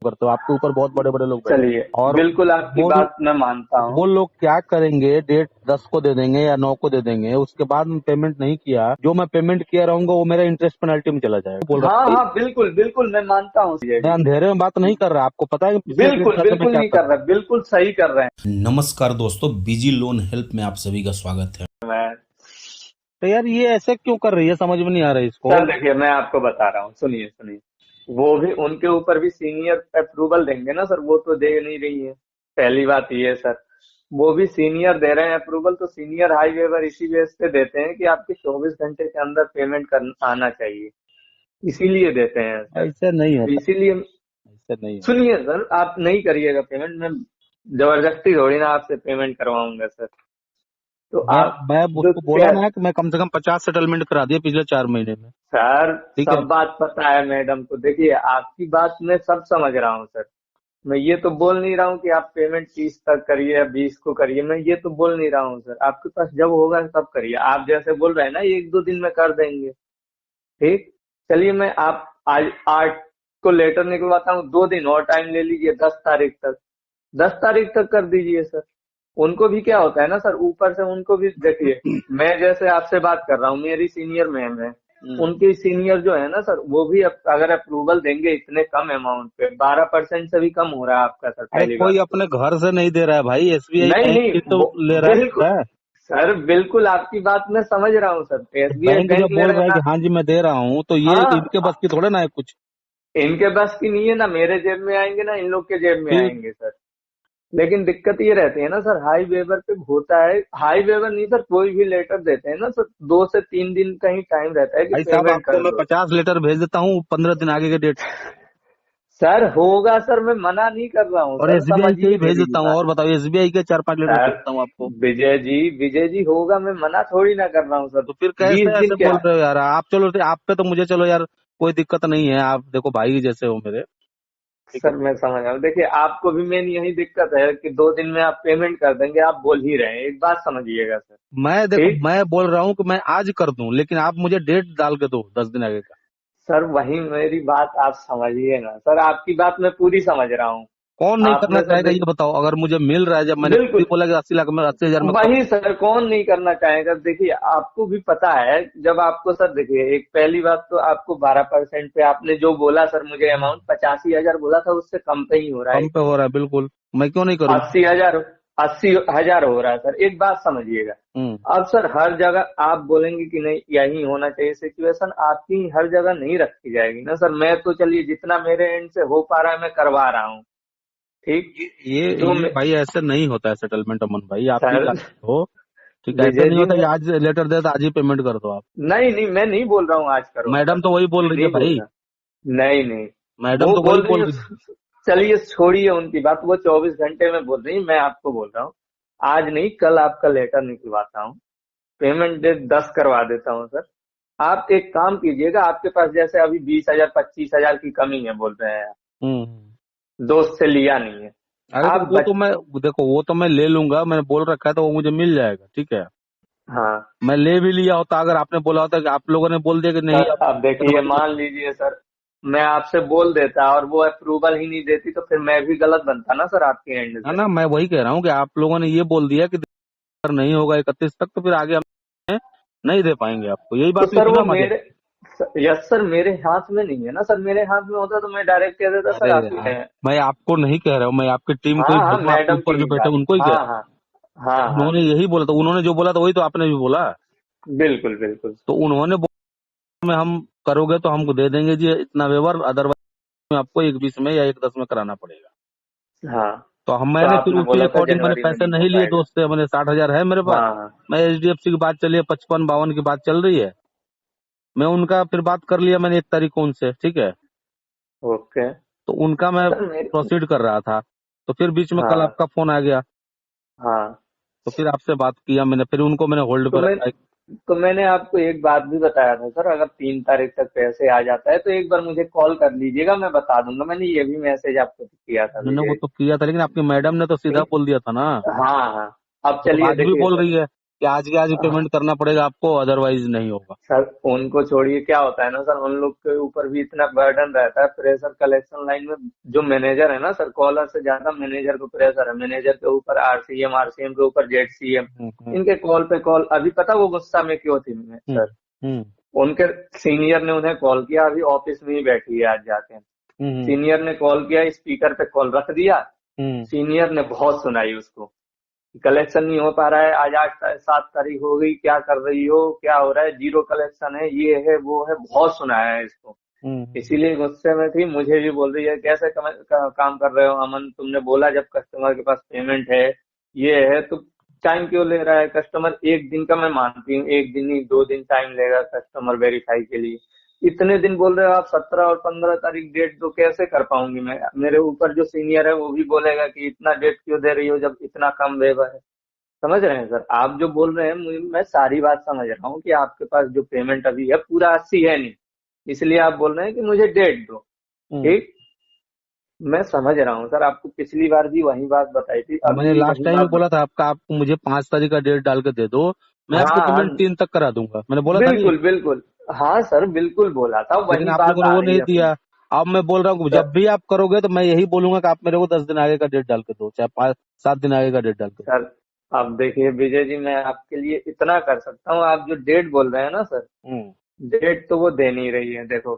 करते हो, आपके ऊपर बहुत बड़े बड़े लोग बैठे चलिए, हैं। और बिल्कुल आपकी वो बात मैं मानता वो हूँ। लोग क्या करेंगे, डेट 10 को दे देंगे या 9 को दे देंगे, उसके बाद में पेमेंट नहीं किया, जो मैं पेमेंट किया रहूंगा वो मेरा इंटरेस्ट पेनल्टी में चला जाएगा। बोल रहा हाँ हूँ हाँ, बिल्कुल बिल्कुल मैं मानता हूँ भैया मैं जी। अंधेरे में बात नहीं कर रहा, आपको पता है कि पिछले क्रेडिट बिल्कुल कार्ड से मैं बिल्कुल क्या नहीं कर कर रहा रहा, बिल्कुल सही कर रहे हैं। नमस्कार दोस्तों, बीजी लोन हेल्प में आप सभी का स्वागत है। मैं तो यार ये ऐसे क्यों कर रही है, समझ में नहीं आ रहा है इसको। सर देखिए, मैं आपको बता रहा हूँ, सुनिए सुनिए। वो भी उनके ऊपर भी सीनियर अप्रूवल देंगे ना सर, वो तो दे नहीं रही है। पहली बात ये है सर, वो भी सीनियर दे रहे हैं अप्रूवल, तो सीनियर हाई वेवर इसी बेस पे देते हैं कि आपके 24 घंटे के अंदर पेमेंट कर आना चाहिए, इसीलिए देते हैं सर। ऐसे नहीं तो होता, इसीलिए ऐसे नहीं होता। सुनिए सर, आप नहीं करिएगा पेमेंट, मैं जबरदस्ती थोड़ी ना आपसे पेमेंट करवाऊंगा सर। तो आप मैं जो उसको बोला ना कि मैं कम से कम 50 सेटलमेंट करा दिए पिछले 4 महीने में। सर, ठीक है, सब बात पता है मैडम को। देखिए, आपकी बात मैं सब समझ रहा हूँ सर। मैं ये तो बोल नहीं रहा हूँ कि आप पेमेंट 30 तक करिए या 20 को करिए, मैं ये तो बोल नहीं रहा हूँ सर। आपके पास जब होगा तब करिए। आप जैसे बोल रहे हैं ना 1-2 दिन में कर देंगे, ठीक। चलिए, मैं आप आज 8 को लेटर निकलवाता हूँ, 2 दिन और टाइम ले लीजिए, 10 तारीख तक। 10 तारीख तक कर दीजिए सर। उनको भी क्या होता है ना सर, ऊपर से उनको भी देखिए, मैं जैसे आपसे बात कर रहा हूँ, मेरी सीनियर मैम है, उनके सीनियर जो है ना सर, वो भी अगर अप्रूवल देंगे इतने कम अमाउंट पे, 12% से भी कम हो रहा है आपका सर, अरे पहली बात कोई तो। अपने घर से नहीं दे रहा है भाई, एसबीआई नहीं बैंक नहीं, ही तो ले रहा बिल्कुल है। सर, बिल्कुल आपकी बात मैं समझ रहा हूँ सर, एसबीआई बैंक बैंक जब ले बोल रहे रहा हैं है ना। कि हाँ जी मैं दे रहा हूँ, तो ये इनके बस हाँ, की थोड़े ना है कुछ। इनके बस की नहीं है ना, मेरे जेब में आएंगे ना इन लोग के जेब में फिर आएंगे सर। लेकिन दिक्कत ये रहती है ना सर, हाई वेवर पे होता है, हाई वेवर नहीं सर, कोई भी लेटर देते हैं ना सर, 2 से 3 दिन का ही टाइम रहता है कि भाई साहब, पेमेंट आपको कर मैं दो। 50 लेटर भेज देता हूँ 15 दिन आगे के डेट, सर होगा सर, मैं मना नहीं कर रहा हूँ और सर, एसबीआई के ही समझिए भेज मेरी भी देता हूँ। बात। और बताओ, एसबीआई के 4-5 लेटर सर भेजता हूँ आपको। विजय जी होगा, मैं मना थोड़ी ना कर रहा हूँ सर। तो फिर बीस कैसे दिन ऐसे क्या, बोल रहे हो यार आप। चलो आप पे तो मुझे, चलो यार कोई दिक्कत नहीं है, आप देखो भाई जैसे हो मेरे। ठीक है, सर मैं समझ रहा हूँ। देखिए, आपको भी मेन यही दिक्कत है कि 2 दिन में आप पेमेंट कर देंगे, आप बोल ही रहे हैं, एक बात समझिएगा सर। मैं देखो ठीक, मैं बोल रहा हूँ कि मैं आज कर दूं, लेकिन आप मुझे डेट डाल के दो 10 दिन आगे का। सर वही मेरी बात आप समझिए ना सर, आपकी बात मैं पूरी समझ रहा हूँ। कौन नहीं करना आपने सर चाहेगा ये बताओ। अगर मुझे मिल रहा है, जब मैंने खुद ही बिल्कुल, बोला कि 80 लाख में 80,000 में कर वही दूं। सर, कौन नहीं करना चाहेगा। देखिए, आपको भी पता है, जब आपको सर, देखिए, एक पहली बात तो आपको 12% पे आपने जो बोला सर, मुझे अमाउंट 85,000 बोला था, उससे कम पे ही हो रहा है। कम पे हो रहा है बिल्कुल, मैं क्यों नहीं करूँ। 80,000, 80,000 हो रहा है सर। एक बात समझिएगा, हम्म अब सर हर जगह आप बोलेंगे कि नहीं यही होना चाहिए, सिचुएशन आपकी हर जगह नहीं रखी जाएगी ना सर। मैं तो चलिए जितना मेरे एंड से हो पा रहा है मैं करवा रहा हूँ, ठीक। जो ये भाई ऐसे नहीं होता है सेटलमेंट, अमन भाई आप भी सर जानते हो। ठीक है, ऐसे विजय नहीं जी, होता कि मैं आज लेटर दे तो आज ही पेमेंट कर दो आप। नहीं नहीं, मैं नहीं बोल रहा हूँ आज करो सर, मैडम तो वही बोल मैं रही है नहीं बोल भाई, रहा। नहीं नहीं, मैडम वो तो वही बोल रही बोल है, रही है। चलिए छोड़िए उनकी बात, वो 24 घंटे में बोल रही है, मैं आपको बोल रहा हूँ आज नहीं, कल आपका लेटर निकलवाता हूँ, पेमेंट डेट 10 करवा देता हूँ सर। आप एक काम कीजिएगा, आपके पास जैसे अभी 20,000 25,000 की कमी है बोल रहे हैं, हम्म दोस्त से लिया नहीं है। अरे तो आप वो तो मैं, देखो वो तो मैं ले लूंगा, मैंने बोल रखा है तो वो मुझे मिल जाएगा। ठीक है, हाँ मैं ले भी लिया होता, अगर आपने बोला होता कि आप लोगों ने बोल दिया कि नहीं सर, आप अब देखिए, जनवरी में। मान लीजिए सर, मैं आपसे बोल देता और वो अप्रूवल ही नहीं देती, तो फिर मैं भी गलत बनता ना सर आपके एंड है से। ना, मैं वही कह रहा हूँ कि आप लोगों ने ये बोल दिया कि अगर नहीं होगा 31 तक, तो फिर आगे हम नहीं दे पाएंगे आपको, यही तो बात हुई सर थी वो ना हमारी। मेरे, यस सर, मेरे हाथ में नहीं है ना सर, मेरे हाथ में होता तो मैं डायरेक्ट कह देता अरे सर आप। यार, मैं आपको नहीं कह रहा हूँ, मैं आपकी टीम को हाँ ही कह हाँ, रहा हूँ, आपके मैडम ऊपर की जो भी बैठे बात, उनको ही कह हाँ रहा हूँ। हाँ हाँ हाँ, उन्होंने यही बोला था, उन्होंने जो बोला था वही तो आपने भी बोला। बिल्कुल बिल्कुल। तो उन्होंने बोला में हम करोगे तो हमको दे देंगे जी इतना वेवर, अदरवाइज आपको 1-20 में या 1-10 में कराना पड़ेगा। हाँ, तो हम तो मैंने फिर आपने उसी बोला था अकॉर्डिंग मैंने जनवरी में पैसे नहीं हो नहीं लिए पाएगा। दोस्त से, मैंने 60,000 है मेरे पास। हाँ हाँ, मैं एचडीएफसी की बात चली है, 55-52 की बात चल रही है, मैं उनका फिर बात कर लिया मैंने 1 तारीख को उनसे। ठीक है, ओके तो उनका मैं सर, मेरे, प्रोसीड कर रहा था, तो फिर बीच में कल हाँ आपका फोन आ गया, हाँ, तो फिर आपसे बात किया मैंने, फिर उनको मैंने होल्ड तो पे मैं रखा है। तो मैंने आपको एक बात भी बताया था सर, अगर 3 तारीख तक पैसे आ जाता है तो एक बार मुझे कॉल कर लीजिएगा, मैं बता दूंगा। मैंने ये भी मैसेज आपको किया था मैंने वो विजय, तो किया था, लेकिन आपकी मैडम ने तो सीधा ठीक। बोल दिया था ना। हाँ हाँ, अब वो तो चलिए आज भी देखिए बोल सर, रही है। कि आज के आज पेमेंट करना पड़ेगा आपको, अदरवाइज नहीं होगा। सर उनको छोड़िए, क्या होता है ना सर, उन लोग के ऊपर भी इतना बर्डन रहता है, प्रेशर कलेक्शन लाइन में। जो मैनेजर है ना सर, कॉलर से ज्यादा मैनेजर को प्रेशर है, मैनेजर के ऊपर आरसीएम, आरसीएम के ऊपर जेडसीएम। इनके कॉल पे कॉल। अभी पता वो गुस्सा में क्यों थी सर? हम्म उनके सीनियर ने उन्हें कॉल किया, अभी ऑफिस में ही बैठी है आज जाके। सीनियर ने कॉल किया, स्पीकर पे कॉल रख दिया। सीनियर ने बहुत सुनाई उसको, कलेक्शन नहीं हो पा रहा है, आज 7 तारीख हो गई, क्या कर रही हो, क्या हो रहा है, जीरो कलेक्शन है, ये है वो है, बहुत सुनाया है इसको। इसीलिए गुस्से में थी, मुझे भी बोल रही है कैसे काम कर रहे हो अमन, तुमने बोला जब कस्टमर के पास पेमेंट है ये है तो टाइम क्यों ले रहा है कस्टमर? एक दिन का मैं मानती हूँ, एक दिन ही 2 दिन टाइम लेगा कस्टमर वेरीफाई के लिए। इतने दिन बोल रहे हो आप, 17 और 15 तारीख डेट, तो कैसे कर पाऊंगी मैं? मेरे ऊपर जो सीनियर है वो भी बोलेगा कि इतना डेट क्यों दे रही हो जब इतना कम वेवर है। समझ रहे हैं सर आप जो बोल रहे हैं? मैं सारी बात समझ रहा हूँ कि आपके पास जो पेमेंट अभी है पूरा 80 है नहीं, इसलिए आप बोल रहे हैं कि मुझे डेट दो। ठीक, मैं समझ रहा हूँ सर, आपको पिछली बार भी वही बात बताई थी, अभी मैंने भी लास्ट वही टाइम बात भी बोला था आपका, आपको मुझे 5 तारीख का डेट डाल के दे दो, मैं आपकी हाँ पेमेंट 3 तक करा दूंगा, मैंने बोला था नहीं? बिल्कुल बिल्कुल। हाँ सर बिल्कुल बोला था, लेकिन वही आप बात लोगों ने आ वो रही नहीं है अपनी। दिया। अब मैं बोल रहा हूँ जब भी आप करोगे तो मैं यही बोलूंगा कि आप मेरे को 10 दिन आगे का डेट डाल के दो, चाहे 5-7 दिन आगे का डेट डाल के दो। सर अब देखिए विजय जी, मैं आपके लिए इतना कर सकता हूँ, आप जो डेट बोल रहे हैं ना सर, डेट तो वो दे नहीं रही है। देखो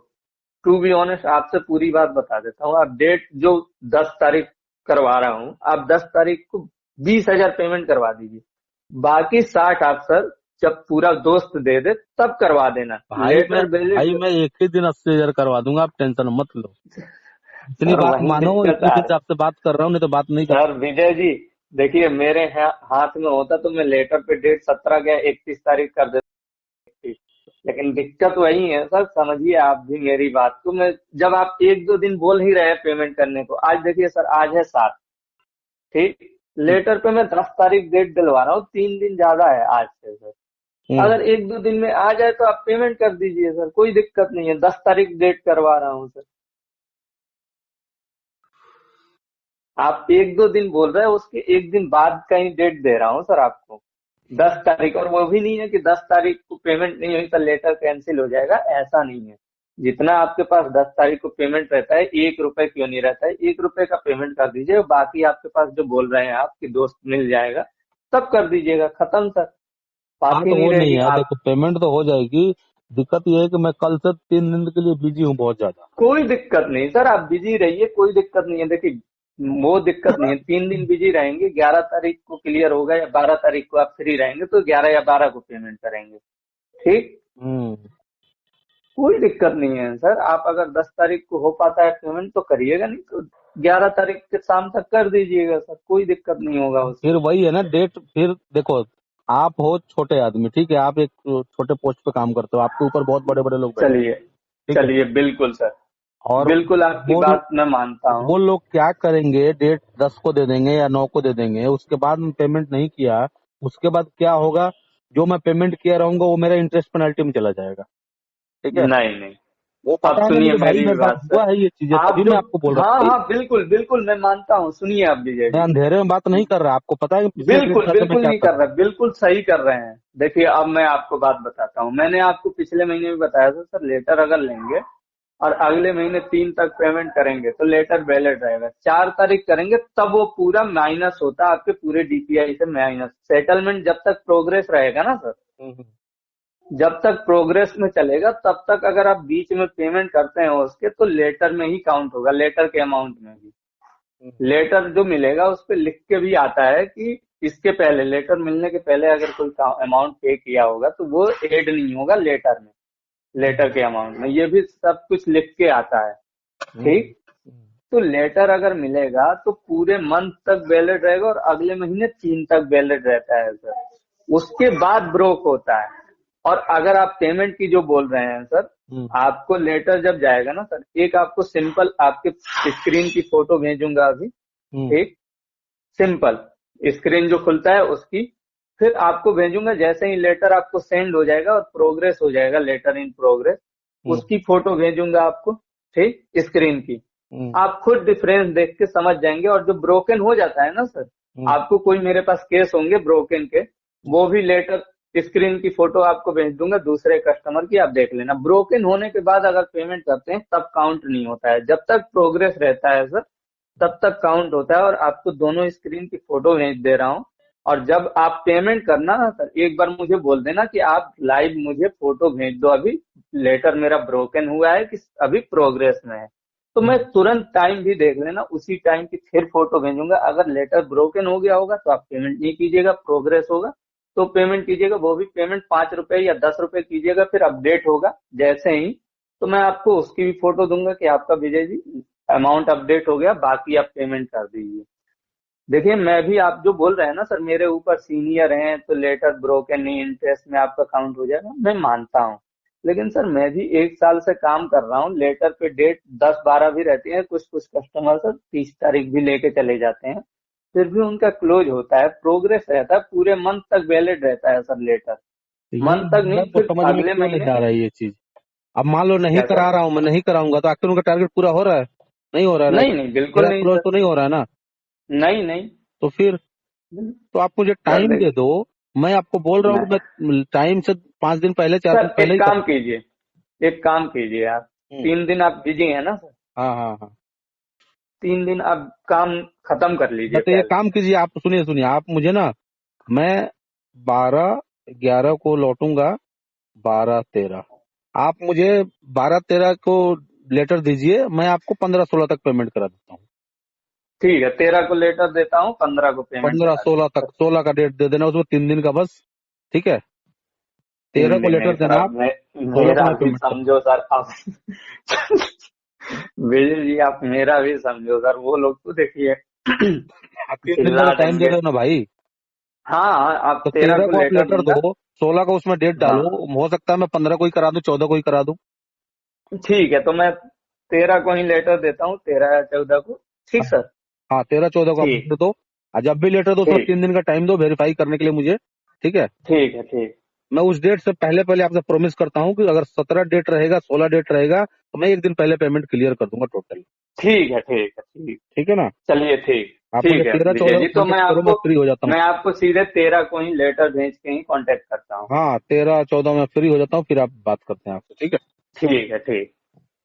टू बी ऑनेस्ट आपसे पूरी बात बता देता हूँ, आप डेट जो 10 तारीख करवा रहा हूँ, आप 10 तारीख को 20,000 पेमेंट करवा दीजिए, बाकी 60 आप सर जब पूरा दोस्त दे दे तब करवा देना। लेटर भाई वैलिड। मैं एक ही दिन 80,000 करवा दूंगा, आप टेंशन मत लो। इतनी सर बात वही मानो, दिक्कत इतनी आ दिन रही। से आपसे बात कर रहा हूँ, नहीं तो बात नहीं सर करता। विजय जी देखिए, मेरे हाथ में होता तो मैं लेटर पे डेट 17 या 31 तारीख कर देता, लेकिन दिक्कत वही है सर, समझिए आप भी मेरी बात को। मैं जब आप 1-2 दिन बोल ही रहे हैं पेमेंट करने को, आज देखिए सर आज है 7, ठीक, लेटर पे मैं 10 तारीख डेट दिलवा रहा हूँ, 3 दिन ज्यादा है आज से सर। अगर 1-2 दिन में आ जाए तो आप पेमेंट कर दीजिए सर, कोई दिक्कत नहीं है, 10 तारीख डेट करवा रहा हूँ सर। आप 1-2 दिन बोल रहे हैं, उसके एक दिन बाद का ही डेट दे रहा हूँ सर आपको, 10 तारीख। और वो भी नहीं है कि 10 तारीख को पेमेंट नहीं हुई तो लेटर कैंसिल हो जाएगा, ऐसा नहीं है। जितना आपके पास 10 तारीख को पेमेंट रहता है, 1 रुपए क्यों नहीं रहता है, 1 रुपए का पेमेंट कर दीजिए, बाकी आपके पास जो बोल रहे हैं आपके दोस्त मिल जाएगा तब कर दीजिएगा, खत्म सर, बात हाँ ही तो नहीं वो नहीं रहेगी है, आप। देखो पेमेंट तो हो जाएगी। दिक्कत ये है कि मैं कल से 3 दिन के लिए बिजी हूँ बहुत ज्यादा। कोई दिक्कत नहीं सर, आप बिजी रहिए, कोई दिक्कत नहीं है। देखिए वो दिक्कत नहीं है, 3 दिन बिजी रहेंगे, 11 तारीख को क्लियर होगा या 12 तारीख को आप फ्री रहेंगे तो 11 या 12 को पेमेंट करेंगे, ठीक, कोई दिक्कत नहीं है सर। आप अगर 10 तारीख को हो पाता है पेमेंट तो करिएगा, नहीं तो 11 तारीख के शाम तक कर दीजिएगा सर, कोई दिक्कत नहीं होगा फिर उसमें। वही है ना डेट, फिर देखो आप हो छोटे आदमी, ठीक है, आप एक छोटे पोस्ट पे काम करते हो, आपके ऊपर बहुत बड़े बड़े लोग बैठे हैं, चलिए ठीक है। चलिए, बिल्कुल सर, और बिल्कुल आपकी वो बात मैं मानता वो हूँ। लोग क्या करेंगे, डेट 10 को दे देंगे या 9 को दे देंगे, उसके बाद में पेमेंट नहीं किया, उसके बाद क्या होगा? जो मैं पेमेंट किया रहूंगा वो मेरा इंटरेस्ट पेनल्टी में चला जाएगा, ठीक है। नहीं नहीं, वो अब पता है ना सुनिए मुझे भाई, मेरी भी मेरे साथ बात हुआ सर। है ये चीजें, आप तभी जो, मैं आपको बोल रहा हाँ हूँ भाई। हाँ बिल्कुल बिल्कुल मैं मानता हूँ, सुनिए आप विजय मैं जी, अंधेरे में बात नहीं कर रहा, आपको पता है कि पिछले क्रेडिट बिल्कुल कार्ड से मैं बिल्कुल क्या नहीं कर कर रहा रहा, बिल्कुल सही कर रहे हैं। देखिए अब मैं आपको बात बताता हूँ, मैंने आपको पिछले महीने भी बताया था सर, लेटर अगर लेंगे और अगले महीने 3 तक पेमेंट करेंगे तो लेटर वैलिड रहेगा, 4 तारीख करेंगे तब वो पूरा माइनस होता है आपके पूरे डीपीआई से, माइनस सेटलमेंट जब तक प्रोग्रेस रहेगा ना सर, हूँ। जब तक प्रोग्रेस में चलेगा तब तक अगर आप बीच में पेमेंट करते हैं उसके तो लेटर में ही काउंट होगा, लेटर के अमाउंट में भी। लेटर जो मिलेगा उस पर लिख के भी आता है कि इसके पहले, लेटर मिलने के पहले अगर कोई अमाउंट पे किया होगा तो वो ऐड नहीं होगा लेटर में, लेटर के अमाउंट में, ये भी सब कुछ लिख के आता है, ठीक। तो लेटर अगर मिलेगा तो पूरे मंथ तक वैलिड रहेगा और अगले महीने 3 तक वैलिड रहता है सर, उसके बाद ब्रोक होता है। और अगर आप पेमेंट की जो बोल रहे हैं सर, आपको लेटर जब जाएगा ना सर, एक आपको सिंपल आपके स्क्रीन की फोटो भेजूंगा अभी, ठीक, सिंपल स्क्रीन जो खुलता है उसकी, फिर आपको भेजूंगा, जैसे ही लेटर आपको सेंड हो जाएगा और प्रोग्रेस हो जाएगा, लेटर इन प्रोग्रेस, उसकी फोटो भेजूंगा आपको, ठीक, स्क्रीन की। आप खुद डिफरेंस देख के समझ जाएंगे। और जो ब्रोकन हो जाता है ना सर, आपको कोई मेरे पास केस होंगे ब्रोकन के, वो भी लेटर स्क्रीन की फोटो आपको भेज दूंगा दूसरे कस्टमर की, आप देख लेना। ब्रोकन होने के बाद अगर पेमेंट करते हैं तब काउंट नहीं होता है, जब तक प्रोग्रेस रहता है सर तब तक काउंट होता है। और आपको दोनों स्क्रीन की फोटो भेज दे रहा हूँ। और जब आप पेमेंट करना ना सर, एक बार मुझे बोल देना कि आप लाइव मुझे फोटो भेज दो, अभी लेटर मेरा ब्रोकन हुआ है कि अभी प्रोग्रेस में है, तो मैं तुरंत टाइम भी देख लेना, उसी टाइम की फिर फोटो भेजूंगा। अगर लेटर ब्रोकन हो गया होगा तो आप पेमेंट नहीं कीजिएगा, प्रोग्रेस होगा तो पेमेंट कीजिएगा। वो भी पेमेंट 5 रुपए या 10 रुपए कीजिएगा, फिर अपडेट होगा जैसे ही तो मैं आपको उसकी भी फोटो दूंगा कि आपका विजय जी अमाउंट अपडेट हो गया, बाकी आप पेमेंट कर दीजिए। देखिए मैं भी, आप जो बोल रहे हैं ना सर मेरे ऊपर सीनियर हैं तो लेटर ब्रोकन नहीं इंटरेस्ट में आपका काउंट हो जाएगा, मैं मानता हूँ। लेकिन सर मैं भी 1 साल से काम कर रहा हूँ, लेटर पे डेट 10-12 भी रहती है, कुछ कुछ कस्टमर सर 30 तारीख भी लेके चले जाते हैं, फिर भी उनका क्लोज होता है, प्रोग्रेस रहता है, पूरे मंथ तक वैलिड रहता है सर लेटर। तो ये मंथ तक मेरा नहीं, को फिर समझ में अगले क्यों नहीं महीने। आ रहा है ये चीज। अब मान लो नहीं क्या करा सर? रहा हूँ, मैं नहीं कराऊंगा तो आखिर उनका टारगेट पूरा हो रहा है? नहीं हो रहा है ना। नहीं नहीं, बिल्कुल मेरा नहीं क्लोज सर। तो नहीं हो रहा है ना। नहीं नहीं तो फिर तो आप मुझे सर टाइम दे देख, दो। मैं आपको बोल रहा हूँ मैं कि मैं टाइम से 5 दिन पहले 4 दिन सर पहले एक ही काम करूंगा। कीजिए, एक काम कीजिए आप, हम्म। 3 दिन आप बिजी हैं ना सर, हाँ हाँ हाँ। 3 दिन आप काम खत्म कर लीजिए बताइए, पहले। काम कीजिए आप, सुनिए सुनिए आप मुझे ना, मैं 12-11 को लौटूंगा, 12-13। आप मुझे 12-13 को लेटर दीजिए, मैं आपको 15-16 तक पेमेंट करा देता हूँ। ठीक है, 13 को लेटर देता हूँ, 15 को पेमेंट पंद्रह करा सोलह दीजिए तक, सर। 16 का डेट दे देना, उसमें 3 दिन का बस। ठीक है, 13 तीन को दिन नहीं लेटर सर, देना अब आप, मैं 16 को मेरा मैं भी पेमेंट कर समझो दूंगा। सर आप। विजय जी आप मेरा भी समझो सर, वो लोग तो देखिए आप 3 दिन का चिल्ला तो टाइम दे देंगे। दो ना भाई। हाँ हाँ, आप तो 13 13 को को आप लेटर लेटर दूंगा। दो, 16 को उसमें डेट हाँ डालो। हो सकता है मैं 15 को ही करा दूं, 14 को ही करा दूं। ठीक है, तो मैं 13 को ही लेटर देता हूँ, 13 या 14 को। ठीक हाँ सर। हाँ, 13-14 को आप ठीक लेटर दो। और जब भी लेटर दो उसमें ठीक 3 दिन का टाइम दो वेरीफाई करने के लिए मुझे। ठीक है, ठीक है। ठीक मैं उस डेट से पहले पहले आपसे प्रॉमिस करता हूँ कि अगर 17 डेट रहेगा, 16 डेट रहेगा, तो मैं एक दिन पहले पेमेंट क्लियर कर दूंगा टोटल। ठीक है। ठीक है। ठीक। ठीक है ना। चलिए ठीक। आप मुझे ठीक है तेरह विजय चौदह जी, को तो कॉन्टेक्ट करो, मैं फ्री हो जाता हूँ। मैं आपको सीधे 13 को ही लेटर भेज के ही कांटेक्ट करता हूँ। हाँ, 13-14 में फ्री हो जाता हूँ, फिर आप बात करते हैं आपसे। ठीक है। ठीक है। ठीक।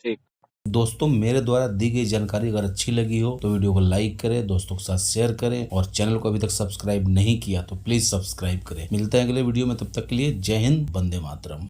ठीक। दोस्तों, मेरे द्वारा दी गई जानकारी अगर अच्छी लगी हो तो वीडियो को लाइक करें, दोस्तों के साथ शेयर करें, और चैनल को अभी तक सब्सक्राइब नहीं किया तो प्लीज सब्सक्राइब करें। मिलते हैं अगले वीडियो में, तब तक के लिए जय हिंद, वंदे मातरम।